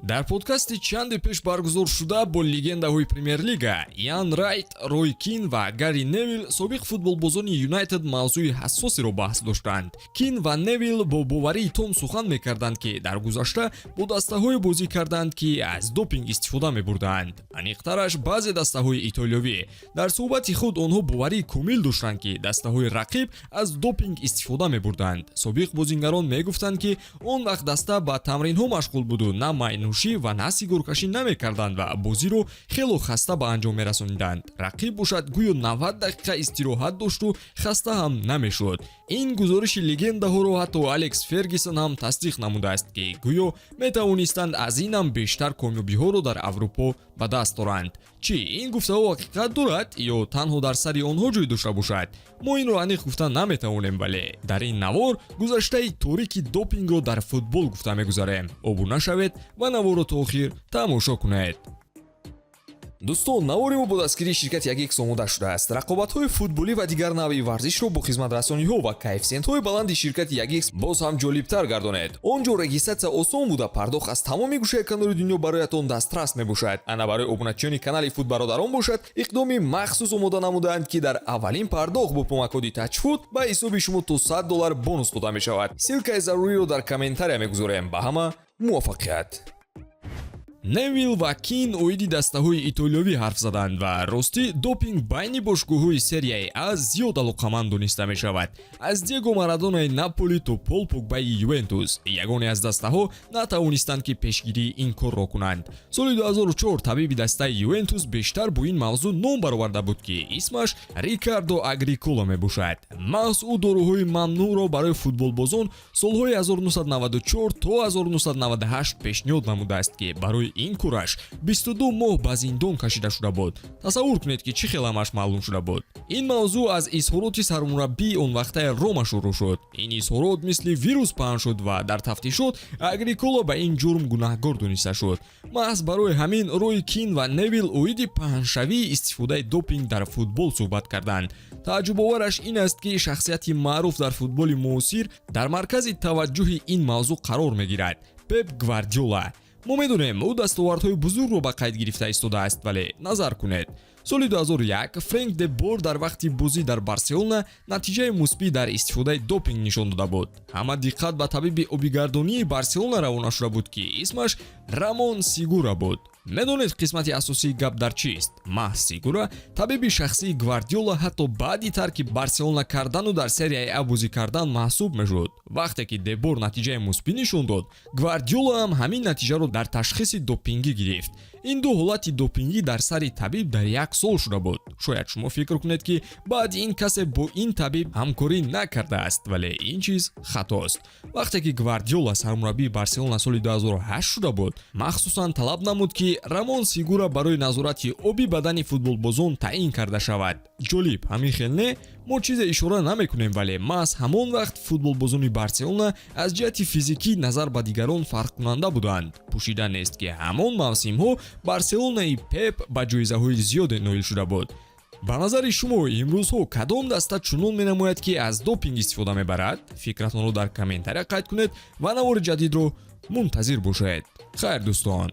дар подкасти чанде пеш баргузор шуда бо легендаҳои премер-лига Ян Райт, Рой Кин ва Гарри Невил собиқ футболбозони Юнайтед мавзӯи ҳассосеро баҳс доштанд. Кин ва Невил бо боварии том сухан мекарданд ки дар гузашта бо дастаҳое бозӣ карданд ки аз допинг истифода мебурданд. Аниқтараш баъзе дастаҳои итолиёвӣ дар суҳбати худ онҳо боварии комил доштанд ки дастаҳои рақиб аз допинг истифода мебурданд. Собиқ бозингарон мегуфтанд ки он вақт даста ба тамринҳо машғул буду, на майнӯшӣ ва на сигоркашӣ намекарданд ва бозиро хело хаста ба анҷом мерасонинданд. Рақиб бошад гӯё 90 дақиқа истироҳат дошту хаста ҳам намешуд. Ин гузориши легендаҳоро ҳатто Алекс Фергюсон ҳам тасдиқ намудааст ки гӯё метавонистанд аз инам бештар комёбиҳоро дар Аврупо ба даст оранд. Чӣ ин гуфтаҳо ҳақиқат дорад ё танҳо дар сари онҳо ҷой дошта бошад? Мо инро аниқ гуфта наметавонем, вале дар ин навор гузаштаи торики допингро дар футбол гуфта мегузарем. Обуна шавед ва наворро то охир тамошо кунед. Дӯстон, навори мо бо дастгирии ширкати Ягекс омода шудааст. Рақобатҳои футболӣ ва дигар навъи варзишро бо хизматрасониҳо ва коэффициентҳои баланди ширкати Ягекс боз ҳам ҷолибтар гардонед. Он ҷо регистратсия осон буда, пардохт аз тамоми гӯшаи канори дунё бароятон дастрас мебошад. Ана барои обуначиёни канали Футбародарон бошад, иқдоми махсус омода намудаанд ки дар аввалин пардохт бо промокоди Тачфут ба ҳисоби шумо то $100 бонус дода мешавад. Силкаи заруриро дар комментария мегузорем. Ба ҳама муваффақият. Невил ва Кин оиди дастаҳои итолиёвӣ ҳарф заданд ва ростӣ допинг байни бошгоҳҳои серияи А зиёд алоқаманд дониста мешавад. Аз Диего Марадонаи Наполи то Пол Погбаи Ювентус, ягоне аз дастаҳо натавонистанд ки пешгирии ин корро кунанд. Соли 2004 табиби дастаи Ювентус бештар бо ин мавзӯъ ном бароварда буд ки исмаш Рикардо Агрикола мебошад. Маҳз ӯ доруҳои мамнуъро барои футболбозон солҳои 1994 то 1998 пешниҳод намудааст ки барои ин кураш 22 моҳ ба зиндон кашида шуда буд. Тасаввур кунед ки чӣ хеламаш маълум шуда буд. Ин мавзӯъ аз изҳороти сармураббии он вақтаи Рома шурӯъ шуд. Ин изҳорот мисли вирус паҳн шуд ва дар тафтишот Агрикола ба ин ҷурм гунаҳгор дониста шуд. Маҳз барои ҳамин Рой Кин ва Невил оиди паҳншавии истифодаи допинг дар футбол суҳбат карданд. Тааҷҷубовараш ин аст ки шахсияти маъруф дар футболи муосир дар маркази таваҷҷӯҳи ин мавзӯъ қарор мегирад. Пеп Гвардиола. Мо медонем ӯ дастовардҳои бузургро ба қайд гирифта истодааст, вале назар кунед. Соли 2001 Фрэнк де Бор дар вақти бозӣ дар Барселона натиҷаи мусбӣ дар истифодаи допинг нишон дода буд. Ҳама диққат ба табиби обигардонии Барселона равона шуда буд ки исмаш Рамон Сигура буд. Медонед қисмати асосии гап дар чист? Маҳз Сигура табиби шахсии Гвардиола ҳатто баъди тарки Барселона кардану дар серияи А бозӣ кардан маҳсуб мешуд. Вақте ки Де Бор натиҷаи мусбӣ нишон дод, Гвардиола ҳам ҳамин натиҷаро дар ташхиси допингӣ гирифт. Ин ду ҳолати допингӣ дар сари табиб дар як сол шуда буд. Шояд шумо фикр кунед ки баъди ин касе бо ин табиб ҳамкорӣ накардааст, вале ин чиз хатост. Вақте ки Гвардиола сармураббии Барселона соли 2008 шуда буд, махсусан талаб намуд ки Рамон Сигура барои назорати оби бадани футболбозон таъин карда шавад. Ҷолиб, ҳамин хел не? Мо чизе ишора намекунем, вале маҳз ҳамон вақт футболбозони Барселона аз ҷиҳати физикӣ назар ба дигарон фарқкунанда буданд. Пӯшида нест ки ҳамон мавсимҳо Барселонаи Пеп ба ҷоизаҳои зиёде ноил шуда буд. ба назари шумо имрӯзҳо кадом даста чунон менамояд ки аз допинг истифода мебарад? Фикратонро дар комментария қайд кунед ва навори ҷадидро мунтазир бошед. Хайр дӯстон.